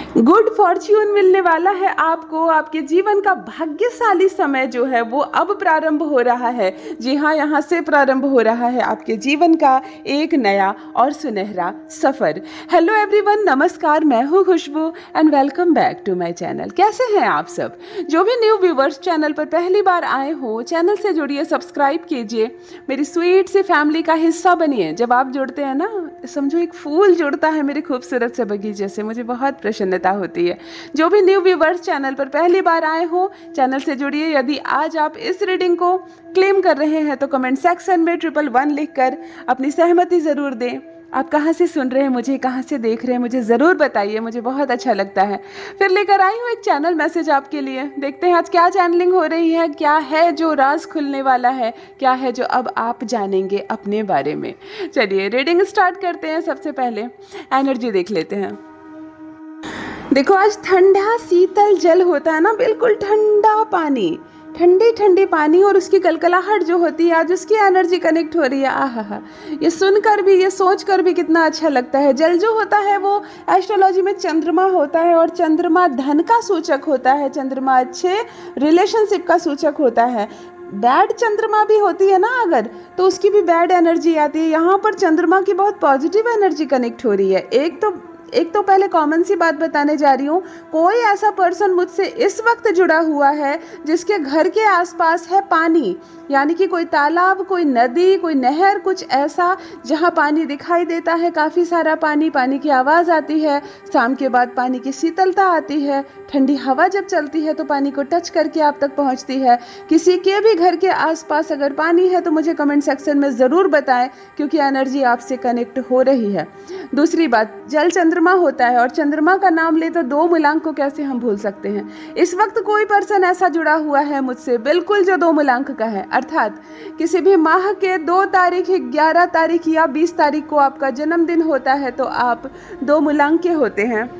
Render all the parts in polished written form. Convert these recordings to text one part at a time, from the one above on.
Good Fortune मिलने वाला है आपको। आपके जीवन का भाग्यशाली समय जो है वो अब प्रारंभ हो रहा है। जी हाँ, यहाँ से प्रारंभ हो रहा है आपके जीवन का एक नया और सुनहरा सफर। हेलो एवरीवन, नमस्कार, मैं हूँ Khushboo and welcome back to my channel. कैसे हैं आप सब? जो भी न्यू व्यूवर्स चैनल पर पहली बार आए हो, चैनल से जुड़िए, सब्सक्राइब कीजिए, मेरी स्वीट सी फैमिली का हिस्सा बनिए। जब आप जुड़ते हैं ना, समझो एक फूल जुड़ता है मेरे खूबसूरत से बगीचे से, मुझे बहुत प्रसन्नता होती है। जो भी न्यू व्यूवर्स चैनल पर पहली बार आए हो, चैनल से जुड़िए। यदि आज आप इस रीडिंग को क्लेम कर रहे हैं तो कमेंट सेक्शन में 111 लिखकर अपनी सहमति जरूर दें। आप कहाँ से सुन रहे हैं मुझे, कहाँ से देख रहे हैं, मुझे ज़रूर बताइए, मुझे बहुत अच्छा लगता है। फिर लेकर आई हूँ एक चैनल मैसेज आपके लिए। देखते हैं आज क्या चैनलिंग हो रही है, क्या है जो राज खुलने वाला है, क्या है जो अब आप जानेंगे अपने बारे में। चलिए रीडिंग स्टार्ट करते हैं। सबसे पहले एनर्जी देख लेते हैं। देखो, आज ठंडा शीतल जल होता है ना, बिल्कुल ठंडा पानी, ठंडी ठंडी पानी, और उसकी कलकलाहट जो होती है, आज उसकी एनर्जी कनेक्ट हो रही है। आहा, ये सुनकर भी, ये सोचकर भी कितना अच्छा लगता है। जल जो होता है वो एस्ट्रोलॉजी में चंद्रमा होता है, और चंद्रमा धन का सूचक होता है, चंद्रमा अच्छे रिलेशनशिप का सूचक होता है। बैड चंद्रमा भी होती है ना अगर, तो उसकी भी बैड एनर्जी आती है। यहाँ पर चंद्रमा की बहुत पॉजिटिव एनर्जी कनेक्ट हो रही है। एक तो पहले कॉमन सी बात बताने जा रही हूँ। कोई ऐसा पर्सन मुझसे इस वक्त जुड़ा हुआ है जिसके घर के आसपास है पानी, यानी कि कोई तालाब, कोई नदी, कोई नहर, कुछ ऐसा जहाँ पानी दिखाई देता है, काफ़ी सारा पानी, पानी की आवाज़ आती है। शाम के बाद पानी की शीतलता आती है, ठंडी हवा जब चलती है तो पानी को टच करके आप तक पहुँचती है। किसी के भी घर के आसपास अगर पानी है तो मुझे कमेंट सेक्शन में ज़रूर बताएं, क्योंकि एनर्जी आपसे कनेक्ट हो रही है। दूसरी बात, जल चंद्रमा होता है, और चंद्रमा का नाम ले तो दो मूलांक को कैसे हम भूल सकते हैं। इस वक्त कोई पर्सन ऐसा जुड़ा हुआ है मुझसे बिल्कुल जो दो मूलांक का है, अर्थात किसी भी माह के 2 तारीख, 11 तारीख या 20 तारीख को आपका जन्मदिन होता है तो आप 2 मूलांक के होते हैं,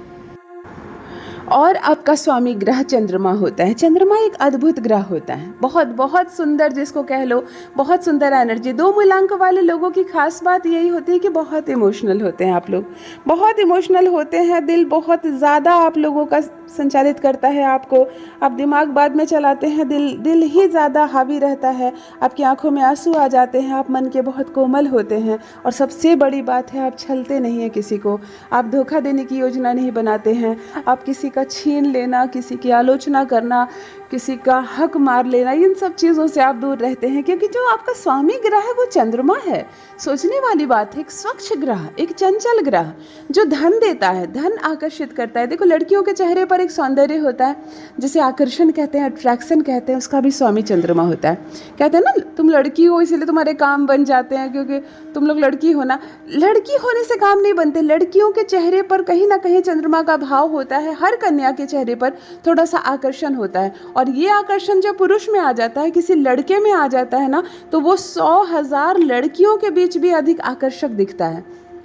और आपका स्वामी ग्रह चंद्रमा होता है। चंद्रमा एक अद्भुत ग्रह होता है, बहुत बहुत सुंदर, जिसको कह लो बहुत सुंदर एनर्जी। 2 मूलांक वाले लोगों की खास बात यही होती है कि बहुत इमोशनल होते हैं आप लोग, बहुत इमोशनल होते हैं। दिल बहुत ज़्यादा आप लोगों का संचालित करता है आपको, आप दिमाग बाद में चलाते हैं, दिल ही ज़्यादा हावी रहता है। आपकी आंखों में आंसू आ जाते हैं, आप मन के बहुत कोमल होते हैं, और सबसे बड़ी बात है आप छलते नहीं हैं किसी को, आप धोखा देने की योजना नहीं बनाते हैं, आप किसी का छीन लेना, किसी की आलोचना करना, किसी का हक मार लेना, इन सब चीज़ों से आप दूर रहते हैं, क्योंकि जो आपका स्वामी ग्रह है वो चंद्रमा है। सोचने वाली बात है, एक स्वच्छ ग्रह, एक चंचल ग्रह जो धन देता है, धन आकर्षित करता है। देखो, लड़कियों के चेहरे पर एक सौंदर्य होता है जिसे आकर्षण कहते हैं, अट्रैक्शन कहते हैं, उसका भी स्वामी चंद्रमा होता है। कहते हैं ना, तुम लड़की हो इसलिए तुम्हारे काम बन जाते हैं, क्योंकि तुम लोग लड़की हो ना। लड़की होने से काम नहीं बनते, लड़कियों के चेहरे पर कहीं ना कहीं चंद्रमा का भाव होता है। हर कन्या के चेहरे पर थोड़ा सा आकर्षण होता है, और ये आकर्षण जब पुरुष में आ जाता है, किसी लड़के में आ जाता है ना, तो वो 100,000 लड़कियों के बीच भी अधिक आकर्षक दिखता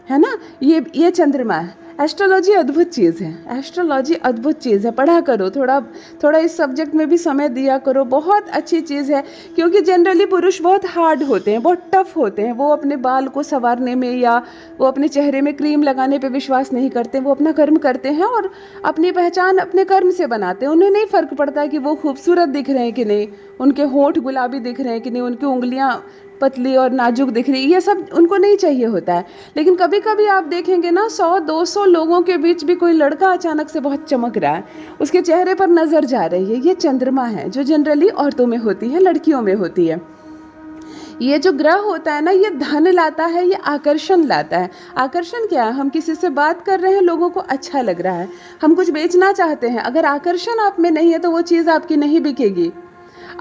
है ना। ये चंद्रमा है। एस्ट्रोलॉजी अद्भुत चीज़ है, एस्ट्रोलॉजी अद्भुत चीज़ है। पढ़ा करो, थोड़ा इस सब्जेक्ट में भी समय दिया करो, बहुत अच्छी चीज़ है। क्योंकि जनरली पुरुष बहुत हार्ड होते हैं, बहुत टफ होते हैं, वो अपने बाल को संवारने में या वो अपने चेहरे में क्रीम लगाने पे विश्वास नहीं करते। वो अपना कर्म करते हैं और अपनी पहचान अपने कर्म से बनाते हैं। उन्हें नहीं फ़र्क पड़ता कि वो खूबसूरत दिख रहे हैं कि नहीं, उनके होंठ गुलाबी दिख रहे हैं कि नहीं, उनकी उंगलियाँ पतली और नाजुक दिख रही, ये सब उनको नहीं चाहिए होता है। लेकिन कभी कभी आप देखेंगे ना, 100-200 लोगों के बीच भी कोई लड़का अचानक से बहुत चमक रहा है, उसके चेहरे पर नजर जा रही है, ये चंद्रमा है, जो जनरली औरतों में होती है, लड़कियों में होती है। ये जो ग्रह होता है ना, ये धन लाता है, ये आकर्षण लाता है। आकर्षण क्या है? हम किसी से बात कर रहे हैं, लोगों को अच्छा लग रहा है, हम कुछ बेचना चाहते हैं, अगर आकर्षण आप में नहीं है तो वो चीज़ आपकी नहीं बिकेगी।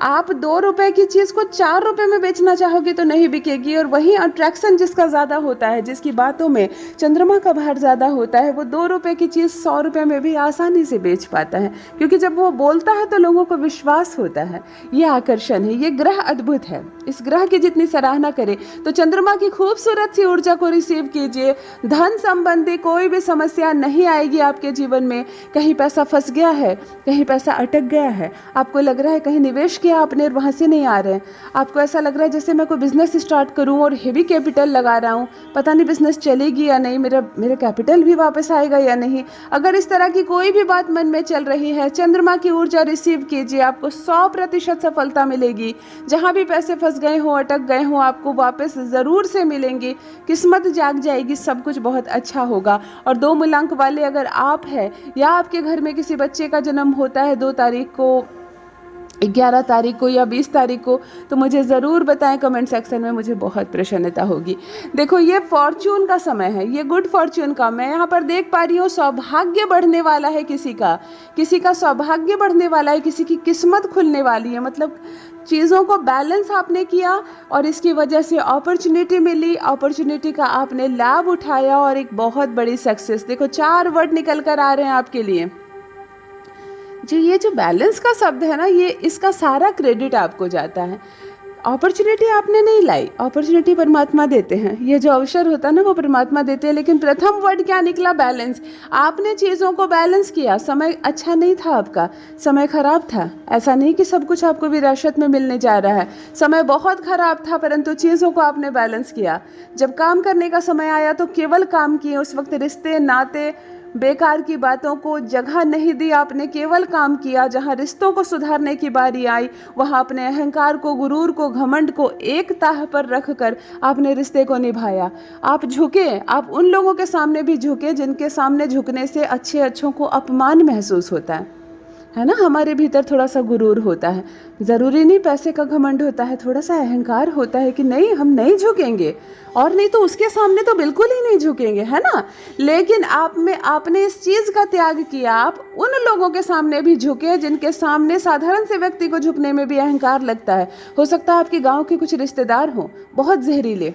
आप 2 रुपए की चीज़ को 4 रुपए में बेचना चाहोगे तो नहीं बिकेगी। और वहीं अट्रैक्शन जिसका ज़्यादा होता है, जिसकी बातों में चंद्रमा का भार ज़्यादा होता है, वो 2 रुपए की चीज़ 100 रुपए में भी आसानी से बेच पाता है, क्योंकि जब वो बोलता है तो लोगों को विश्वास होता है। ये आकर्षण है, ये ग्रह अद्भुत है। इस ग्रह की जितनी सराहना करें तो चंद्रमा की खूबसूरत सी ऊर्जा को रिसीव कीजिए। धन संबंधी कोई भी समस्या नहीं आएगी आपके जीवन में। कहीं पैसा फंस गया है, कहीं पैसा अटक गया है, आपको लग रहा है कहीं निवेश किया किया आपने और वहाँ से नहीं आ रहे हैं, आपको ऐसा लग रहा है जैसे मैं कोई बिज़नेस स्टार्ट करूँ और हेवी कैपिटल लगा रहा हूँ, पता नहीं बिज़नेस चलेगी या नहीं, मेरा कैपिटल भी वापस आएगा या नहीं। अगर इस तरह की कोई भी बात मन में चल रही है, चंद्रमा की ऊर्जा रिसीव कीजिए, आपको 100% सफलता मिलेगी। जहाँ भी पैसे फंस गए हों, अटक गए हों, आपको वापस ज़रूर से मिलेंगे, किस्मत जाग जाएगी, सब कुछ बहुत अच्छा होगा। और 2 मूलांक वाले अगर आप हैं या आपके घर में किसी बच्चे का जन्म होता है 2 तारीख को, 11 तारीख को या 20 तारीख को, तो मुझे ज़रूर बताएं कमेंट सेक्शन में, मुझे बहुत प्रसन्नता होगी। देखो ये फॉर्च्यून का समय है, ये गुड फॉर्च्यून का, मैं यहाँ पर देख पा रही हूँ सौभाग्य बढ़ने वाला है, किसी का सौभाग्य बढ़ने वाला है, किसी की किस्मत खुलने वाली है। मतलब चीज़ों को बैलेंस आपने किया और इसकी वजह से अपॉर्चुनिटी मिली, अपॉर्चुनिटी का आपने लाभ उठाया और एक बहुत बड़ी सक्सेस। देखो 4 वर्ड निकल कर आ रहे हैं आपके लिए जी। ये जो बैलेंस का शब्द है ना, ये इसका सारा क्रेडिट आपको जाता है। अपॉर्चुनिटी आपने नहीं लाई, अपॉर्चुनिटी परमात्मा देते हैं, ये जो अवसर होता है ना वो परमात्मा देते हैं। लेकिन प्रथम वर्ड क्या निकला? बैलेंस। आपने चीज़ों को बैलेंस किया। समय अच्छा नहीं था आपका, समय खराब था, ऐसा नहीं कि सब कुछ आपको विरासत में मिलने जा रहा है। समय बहुत खराब था, परंतु चीज़ों को आपने बैलेंस किया। जब काम करने का समय आया तो केवल काम किए, उस वक्त रिश्ते नाते बेकार की बातों को जगह नहीं दी, आपने केवल काम किया। जहाँ रिश्तों को सुधारने की बारी आई, वहाँ अपने अहंकार को, गुरूर को, घमंड को एक ताह पर रखकर आपने रिश्ते को निभाया। आप झुके, आप उन लोगों के सामने भी झुके जिनके सामने झुकने से अच्छों को अपमान महसूस होता है ना। हमारे भीतर थोड़ा सा गुरूर होता है, ज़रूरी नहीं पैसे का घमंड होता है, थोड़ा सा अहंकार होता है कि नहीं हम नहीं झुकेंगे, और नहीं तो उसके सामने तो बिल्कुल ही नहीं झुकेंगे, है ना। लेकिन आपने इस चीज़ का त्याग किया, आप उन लोगों के सामने भी झुके जिनके सामने साधारण से व्यक्ति को झुकने में भी अहंकार लगता है। हो सकता है आपके गाँव के कुछ रिश्तेदार हों बहुत जहरीले,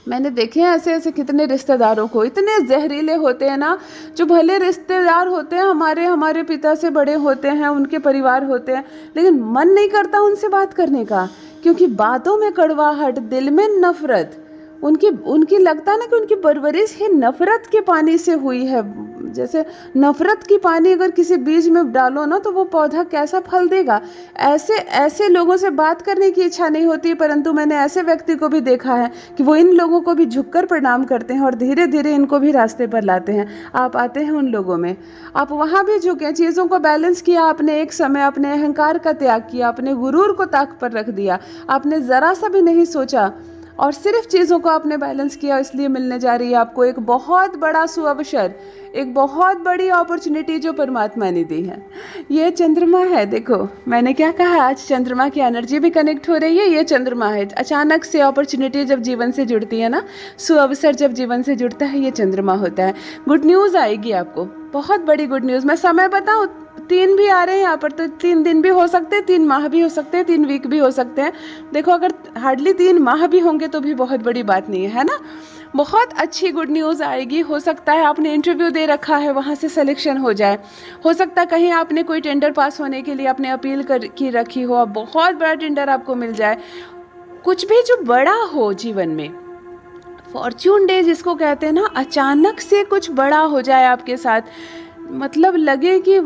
मैंने देखे हैं ऐसे कितने रिश्तेदारों को, इतने जहरीले होते हैं ना। जो भले रिश्तेदार होते हैं, हमारे पिता से बड़े होते हैं, उनके परिवार होते हैं, लेकिन मन नहीं करता उनसे बात करने का, क्योंकि बातों में कड़वाहट, दिल में नफरत। उनकी लगता है ना कि उनकी परवरिश ही नफरत के पानी से हुई है। जैसे नफरत की पानी अगर किसी बीज में डालो ना तो वो पौधा कैसा फल देगा। ऐसे लोगों से बात करने की इच्छा नहीं होती, परंतु मैंने ऐसे व्यक्ति को भी देखा है कि वो इन लोगों को भी झुककर प्रणाम करते हैं और धीरे धीरे इनको भी रास्ते पर लाते हैं। आप आते हैं उन लोगों में, आप वहाँ भी झुके, चीज़ों को बैलेंस किया आपने। एक समय अपने अहंकार का त्याग किया, अपने गुरूर को ताक पर रख दिया, आपने ज़रा सा भी नहीं सोचा और सिर्फ चीज़ों को आपने बैलेंस किया। इसलिए मिलने जा रही है आपको एक बहुत बड़ा सुअवसर, एक बहुत बड़ी अपॉर्चुनिटी जो परमात्मा ने दी है। ये चंद्रमा है, देखो मैंने क्या कहा, आज चंद्रमा की एनर्जी भी कनेक्ट हो रही है। ये चंद्रमा है, अचानक से अपॉर्चुनिटी जब जीवन से जुड़ती है ना, सुअवसर जब जीवन से जुड़ता है, ये चंद्रमा होता है। गुड न्यूज़ आएगी आपको, बहुत बड़ी गुड न्यूज़। मैं समय बताऊँ, 3 भी आ रहे हैं यहाँ पर, तो 3 दिन भी हो सकते हैं, 3 माह भी हो सकते हैं, 3 वीक भी हो सकते हैं। देखो अगर हार्डली 3 माह भी होंगे तो भी बहुत बड़ी बात नहीं है ना। बहुत अच्छी गुड न्यूज़ आएगी। हो सकता है आपने इंटरव्यू दे रखा है, वहाँ से सिलेक्शन हो जाए। हो सकता है कहीं आपने कोई टेंडर पास होने के लिए आपने अपील की रखी हो, अब बहुत बड़ा टेंडर आपको मिल जाए। कुछ भी जो बड़ा हो जीवन में, फॉर्च्यून डे जिसको कहते हैं ना, अचानक से कुछ बड़ा हो जाए आपके साथ, मतलब लगे कि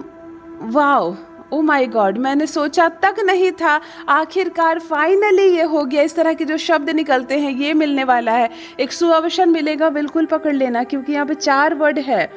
वाओ, ओ माय गॉड, मैंने सोचा तक नहीं था, आखिरकार फाइनली ये हो गया। इस तरह के जो शब्द निकलते हैं ये मिलने वाला है, एक सुअवसर मिलेगा, बिल्कुल पकड़ लेना, क्योंकि यहाँ पे 4 वर्ड है।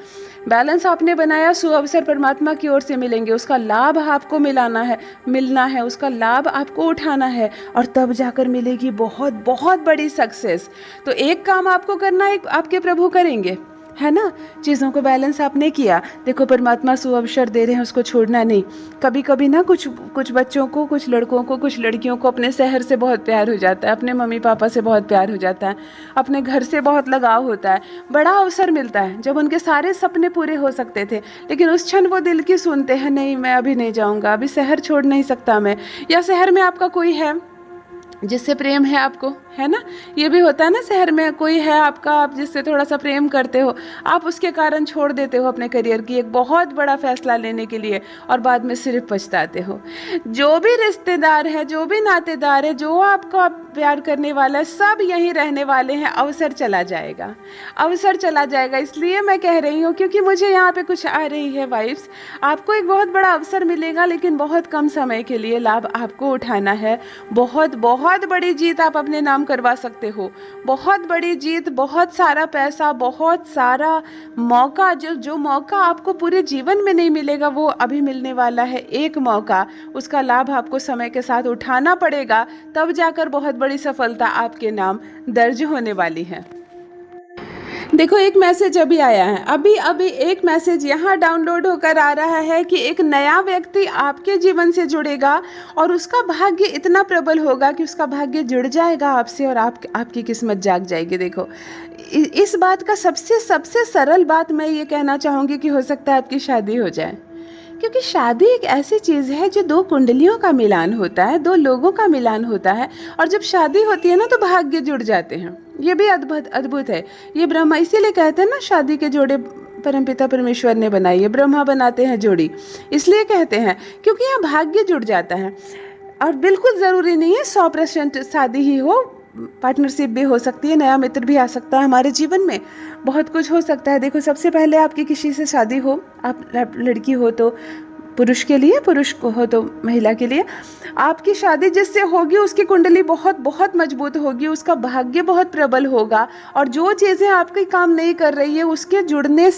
बैलेंस आपने बनाया, सुअवसर परमात्मा की ओर से मिलेंगे, उसका लाभ आपको मिलना है, उसका लाभ आपको उठाना है, और तब जाकर मिलेगी बहुत बहुत बड़ी सक्सेस। तो एक काम आपको करना है, आपके प्रभु करेंगे, है ना। चीज़ों को बैलेंस आपने किया। देखो परमात्मा सुअवसर दे रहे हैं, उसको छोड़ना नहीं। कभी कभी ना कुछ बच्चों को, कुछ लड़कों को, कुछ लड़कियों को अपने शहर से बहुत प्यार हो जाता है, अपने मम्मी पापा से बहुत प्यार हो जाता है, अपने घर से बहुत लगाव होता है। बड़ा अवसर मिलता है जब उनके सारे सपने पूरे हो सकते थे, लेकिन उस क्षण वो दिल की सुनते हैं, नहीं मैं अभी नहीं जाऊँगा, अभी शहर छोड़ नहीं सकता मैं। या शहर में आपका कोई है जिससे प्रेम है आपको, है ना। ये भी होता है ना, शहर में कोई है आपका, आप जिससे थोड़ा सा प्रेम करते हो, आप उसके कारण छोड़ देते हो अपने करियर की एक बहुत बड़ा फैसला लेने के लिए और बाद में सिर्फ पछताते हो। जो भी रिश्तेदार है, जो भी नातेदार है, जो आपको प्यार करने वाला है, सब यहीं रहने वाले हैं। अवसर चला जाएगा, अवसर चला जाएगा। इसलिए मैं कह रही हूँ, क्योंकि मुझे यहाँ पे कुछ आ रही है वाइब्स। आपको एक बहुत बड़ा अवसर मिलेगा, लेकिन बहुत कम समय के लिए लाभ आपको उठाना है। बहुत बहुत बड़ी जीत आप अपने नाम करवा सकते हो, बहुत बड़ी जीत, बहुत सारा पैसा, बहुत सारा मौका। जो मौका आपको पूरे जीवन में नहीं मिलेगा, वो अभी मिलने वाला है एक मौका। उसका लाभ आपको समय के साथ उठाना पड़ेगा, तब जाकर बहुत बड़ी सफलता आपके नाम दर्ज होने वाली है। देखो, एक मैसेज अभी आया है, अभी एक मैसेज यहाँ डाउनलोड होकर आ रहा है कि एक नया व्यक्ति आपके जीवन से जुड़ेगा और उसका भाग्य इतना प्रबल होगा कि उसका भाग्य जुड़ जाएगा आपसे और आपकी किस्मत जाग जाएगी। देखो, इस बात का सबसे सरल बात मैं ये कहना चाहूँगी कि हो सकता है आपकी शादी हो जाए, क्योंकि शादी एक ऐसी चीज़ है जो दो कुंडलियों का मिलान होता है, दो लोगों का मिलान होता है। और जब शादी होती है ना, तो भाग्य जुड़ जाते हैं। ये भी अद्भुत है। ये ब्रह्मा, इसीलिए कहते हैं ना, शादी के जोड़े परमपिता परमेश्वर ने बनाई है, ब्रह्मा बनाते हैं जोड़ी, इसलिए कहते हैं क्योंकि यहाँ भाग्य जुड़ जाता है। और बिल्कुल ज़रूरी नहीं है 100% शादी ही हो, पार्टनरशिप भी हो सकती है, नया मित्र भी आ सकता है हमारे जीवन में, बहुत कुछ हो सकता है। देखो, सबसे पहले आपकी किसी से शादी हो, आप लड़की हो तो पुरुष के लिए, पुरुष को हो तो महिला के लिए, आपकी शादी जिससे होगी उसकी कुंडली बहुत बहुत मजबूत होगी, उसका भाग्य बहुत प्रबल होगा। और जो चीज़ें आपके काम नहीं कर रही है, उसके जुड़ने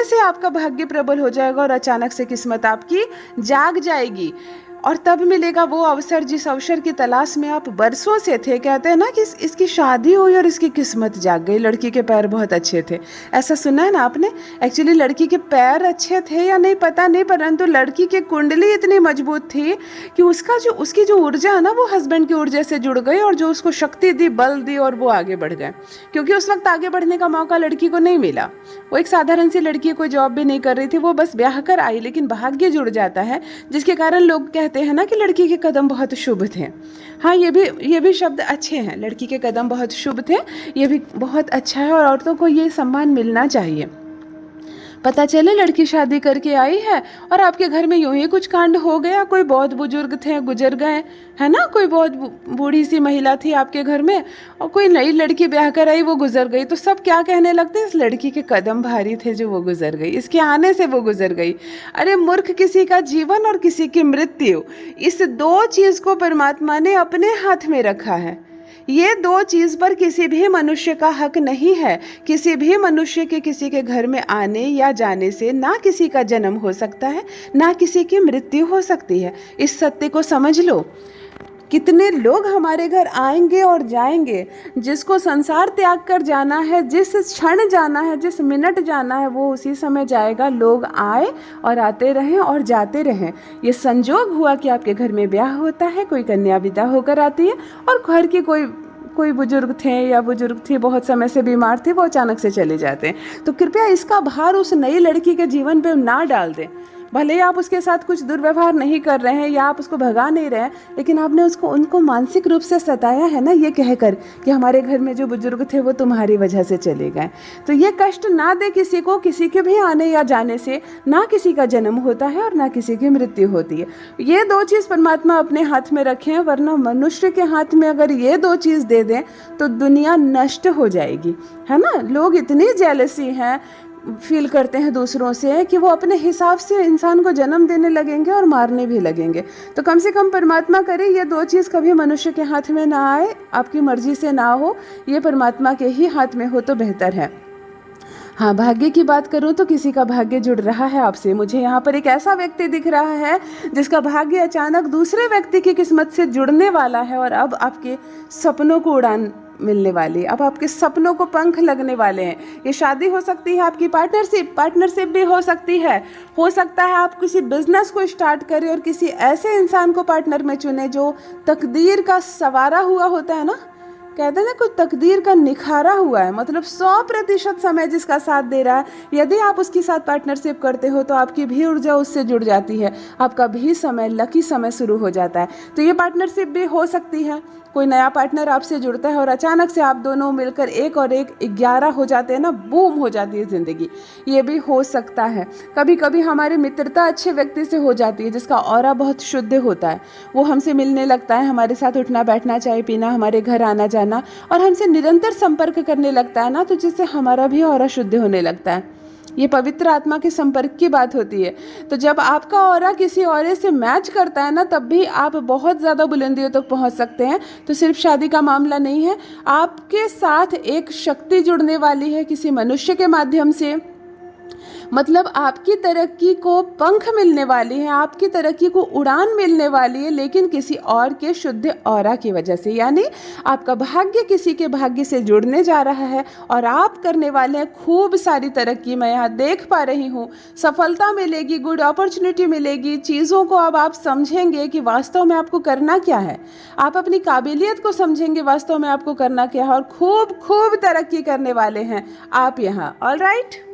से आपका भाग्य प्रबल हो जाएगा और अचानक से किस्मत आपकी जाग जाएगी। और तब मिलेगा वो अवसर, जिस अवसर की तलाश में आप बरसों से थे। कहते हैं ना कि इसकी शादी हुई और इसकी किस्मत जाग गई, लड़की के पैर बहुत अच्छे थे, ऐसा सुना है ना आपने। एक्चुअली लड़की के पैर अच्छे थे या नहीं पता नहीं, परंतु लड़की की कुंडली इतनी मजबूत थी कि उसकी जो ऊर्जा है ना, वो हस्बैंड की ऊर्जा से जुड़ गई और जो उसको शक्ति दी, बल दी, और वो आगे बढ़ गए। क्योंकि उस वक्त आगे बढ़ने का मौका लड़की को नहीं मिला। वो एक साधारण सी लड़की, कोई जॉब भी नहीं कर रही थी, वो बस ब्याह कर आई, लेकिन भाग्य जुड़ जाता है, जिसके कारण लोग कहते हैं ना कि लड़की के कदम बहुत शुभ थे। हाँ, ये भी शब्द अच्छे हैं, लड़की के कदम बहुत शुभ थे, ये भी बहुत अच्छा है और औरतों को ये सम्मान मिलना चाहिए। पता चले लड़की शादी करके आई है और आपके घर में यूं ही कुछ कांड हो गया, कोई बहुत बुजुर्ग थे गुजर गए, है ना, कोई बहुत बूढ़ी सी महिला थी आपके घर में और कोई नई लड़की ब्याह कर आई, वो गुजर गई, तो सब क्या कहने लगते हैं, इस लड़की के कदम भारी थे जो वो गुजर गई, इसके आने से वो गुजर गई। अरे मूर्ख, किसी का जीवन और किसी की मृत्यु, इस दो चीज़ को परमात्मा ने अपने हाथ में रखा है। ये दो चीज़ पर किसी भी मनुष्य का हक नहीं है। किसी भी मनुष्य के किसी के घर में आने या जाने से ना किसी का जन्म हो सकता है, ना किसी की मृत्यु हो सकती है। इस सत्य को समझ लो। कितने लोग हमारे घर आएंगे और जाएंगे, जिसको संसार त्याग कर जाना है, जिस क्षण जाना है, जिस मिनट जाना है, वो उसी समय जाएगा। लोग आए और आते रहें और जाते रहें। ये संजोग हुआ कि आपके घर में ब्याह होता है, कोई कन्या विदा होकर आती है और घर की कोई बुजुर्ग थे या बुजुर्ग थी, बहुत समय से बीमार थे, वो अचानक से चले जाते हैं। तो कृपया इसका भार उस नई लड़की के जीवन पे ना डाल दें। भले ही आप उसके साथ कुछ दुर्व्यवहार नहीं कर रहे हैं या आप उसको भगा नहीं रहे हैं, लेकिन आपने उनको मानसिक रूप से सताया है ना, ये कहकर कि हमारे घर में जो बुजुर्ग थे वो तुम्हारी वजह से चले गए। तो ये कष्ट ना दे किसी को, किसी के भी आने या जाने से ना किसी का जन्म होता है और ना किसी की मृत्यु होती है। ये दो चीज़ परमात्मा अपने हाथ में रखे हैं, वरना मनुष्य के हाथ में अगर ये दो चीज़ दे दें तो दुनिया नष्ट हो जाएगी, है ना। लोग इतनी जेलसी हैं, फील करते हैं दूसरों से, कि वो अपने हिसाब से इंसान को जन्म देने लगेंगे और मारने भी लगेंगे। तो कम से कम परमात्मा करे ये दो चीज़ कभी मनुष्य के हाथ में ना आए, आपकी मर्जी से ना हो, ये परमात्मा के ही हाथ में हो तो बेहतर है। हाँ, भाग्य की बात करूँ तो किसी का भाग्य जुड़ रहा है आपसे। मुझे यहाँ पर एक ऐसा व्यक्ति दिख रहा है जिसका भाग्य अचानक दूसरे व्यक्ति की किस्मत से जुड़ने वाला है और अब आपके सपनों को उड़ान मिलने वाली, अब आपके सपनों को पंख लगने वाले हैं। ये शादी हो सकती है, आपकी पार्टनरशिप भी हो सकती है। हो सकता है आप किसी बिजनेस को स्टार्ट करें और किसी ऐसे इंसान को पार्टनर में चुने जो तकदीर का सवारा हुआ होता है ना, कहते हैं ना कुछ तकदीर का निखारा हुआ है, मतलब 100% समय जिसका साथ दे रहा है, यदि आप उसके साथ पार्टनरशिप करते हो तो आपकी भी ऊर्जा उससे जुड़ जाती है, आपका भी समय लकी समय शुरू हो जाता है। तो ये पार्टनरशिप भी हो सकती है, कोई नया पार्टनर आपसे जुड़ता है और अचानक से आप दोनों मिलकर 1 और 1 11 हो जाते हैं ना, बूम हो जाती है ज़िंदगी। ये भी हो सकता है। कभी कभी हमारी मित्रता अच्छे व्यक्ति से हो जाती है जिसका ऑरा बहुत शुद्ध होता है, वो हमसे मिलने लगता है, हमारे साथ उठना बैठना चाय पीना, हमारे घर आना जाना और हमसे निरंतर संपर्क करने लगता है ना, तो जिससे हमारा भी ऑरा शुद्ध होने लगता है। ये पवित्र आत्मा के संपर्क की बात होती है। तो जब आपका ऑरा किसी औरे से मैच करता है ना, तब भी आप बहुत ज़्यादा बुलंदियों तक पहुंच सकते हैं। तो सिर्फ शादी का मामला नहीं है, आपके साथ एक शक्ति जुड़ने वाली है किसी मनुष्य के माध्यम से, मतलब आपकी तरक्की को पंख मिलने वाली है, आपकी तरक्की को उड़ान मिलने वाली है, लेकिन किसी और के शुद्ध ऑरा की वजह से। यानी आपका भाग्य किसी के भाग्य से जुड़ने जा रहा है और आप करने वाले हैं खूब सारी तरक्की। मैं यहाँ देख पा रही हूँ, सफलता मिलेगी, गुड अपॉर्चुनिटी मिलेगी, चीज़ों को अब आप समझेंगे कि वास्तव में आपको करना क्या है, आप अपनी काबिलियत को समझेंगे वास्तव में आपको करना क्या है, और खूब खूब तरक्की करने वाले हैं आप यहाँ। ऑल राइट,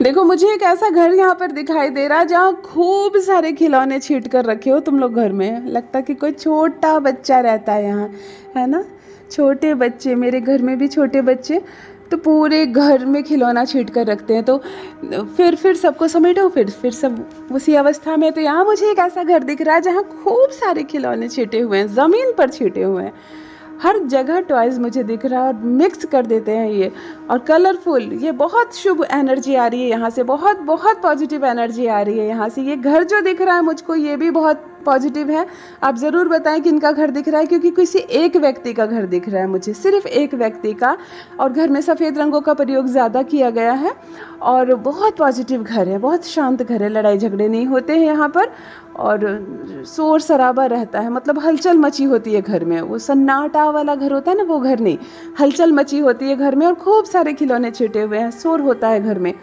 देखो मुझे एक ऐसा घर यहाँ पर दिखाई दे रहा है जहाँ खूब सारे खिलौने छीट कर रखे हो तुम लोग घर में। लगता कि कोई छोटा बच्चा रहता है यहाँ, है ना, छोटे बच्चे। मेरे घर में भी छोटे बच्चे तो पूरे घर में खिलौना छीट कर रखते हैं, तो फिर सबको समेटो, फिर सब उसी अवस्था में। तो यहाँ मुझे एक ऐसा घर दिख रहा है जहाँ खूब सारे खिलौने छीटे हुए हैं, ज़मीन पर छीटे हुए हैं, हर जगह टॉयज़ मुझे दिख रहा है और मिक्स कर देते हैं ये, और कलरफुल। ये बहुत शुभ एनर्जी आ रही है यहाँ से, बहुत बहुत पॉजिटिव एनर्जी आ रही है यहाँ से। ये घर जो दिख रहा है मुझको, ये भी बहुत पॉजिटिव है। आप ज़रूर बताएं किनका घर दिख रहा है, क्योंकि किसी एक व्यक्ति का घर दिख रहा है मुझे, सिर्फ एक व्यक्ति का, और घर में सफ़ेद रंगों का प्रयोग ज़्यादा किया गया है और बहुत पॉजिटिव घर है, बहुत शांत घर है, लड़ाई झगड़े नहीं होते हैं यहाँ पर और शोर शराबा रहता है, मतलब हलचल मची होती है घर में। वो सन्नाटा वाला घर होता है ना, वो घर नहीं, हलचल मची होती है घर में और खूब सारे खिलौने छिटे हुए हैं, शोर होता है घर में।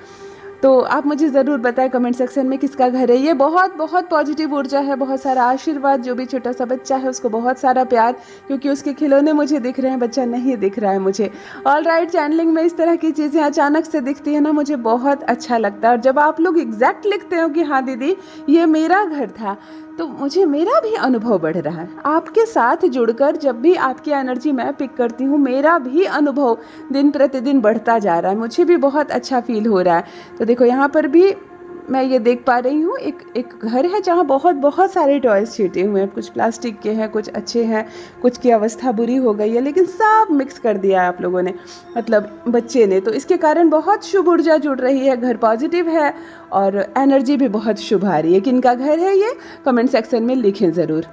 तो आप मुझे ज़रूर बताएं कमेंट सेक्शन में किसका घर है ये। बहुत बहुत पॉजिटिव ऊर्जा है, बहुत सारा आशीर्वाद। जो भी छोटा सा बच्चा है उसको बहुत सारा प्यार, क्योंकि उसके खिलौने मुझे दिख रहे हैं, बच्चा नहीं दिख रहा है मुझे। ऑल राइट, चैनलिंग में इस तरह की चीज़ें अचानक से दिखती है ना, मुझे बहुत अच्छा लगता है। और जब आप लोग एग्जैक्ट लिखते हो कि हाँ दीदी ये मेरा घर था, तो मुझे मेरा भी अनुभव बढ़ रहा है। आपके साथ जुड़कर जब भी आपकी एनर्जी मैं पिक करती हूँ, मेरा भी अनुभव दिन प्रतिदिन बढ़ता जा रहा है, मुझे भी बहुत अच्छा फील हो रहा है। तो देखो यहाँ पर भी मैं ये देख पा रही हूँ, एक घर है जहाँ बहुत बहुत सारे टॉयज़ छीटे हुए हैं, कुछ प्लास्टिक के हैं, कुछ अच्छे हैं, कुछ की अवस्था बुरी हो गई है, लेकिन सब मिक्स कर दिया है आप लोगों ने, मतलब बच्चे ने। तो इसके कारण बहुत शुभ ऊर्जा जुड़ रही है, घर पॉजिटिव है और एनर्जी भी बहुत शुभ आ रही है। किनका घर है ये कमेंट सेक्शन में लिखें ज़रूर।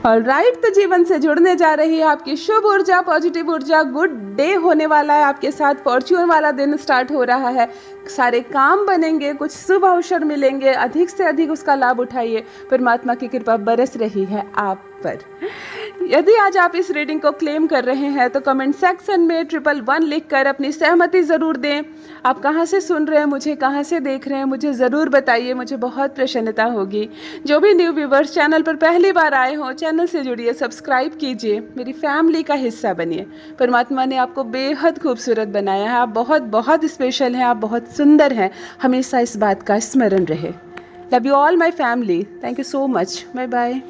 और राइट, तो जीवन से जुड़ने जा रही है आपकी शुभ ऊर्जा, पॉजिटिव ऊर्जा। गुड डे होने वाला है आपके साथ, फॉर्च्यून वाला दिन स्टार्ट हो रहा है, सारे काम बनेंगे, कुछ शुभ अवसर मिलेंगे, अधिक से अधिक उसका लाभ उठाइए। परमात्मा की कृपा बरस रही है आप पर। यदि आज आप इस रीडिंग को क्लेम कर रहे हैं तो कमेंट सेक्शन में 111 लिखकर अपनी सहमति ज़रूर दें। आप कहाँ से सुन रहे हैं मुझे, कहाँ से देख रहे हैं, मुझे ज़रूर बताइए, मुझे बहुत प्रसन्नता होगी। जो भी न्यू व्यूवर्स चैनल पर पहली बार आए हों, चैनल से जुड़िए, सब्सक्राइब कीजिए, मेरी फैमिली का हिस्सा बनिए। परमात्मा ने आपको बेहद खूबसूरत बनाया है, आप बहुत बहुत स्पेशल हैं, आप बहुत सुंदर हैं। हमेशा इस बात का स्मरण रहे। Love you all my family, thank you so much, bye bye.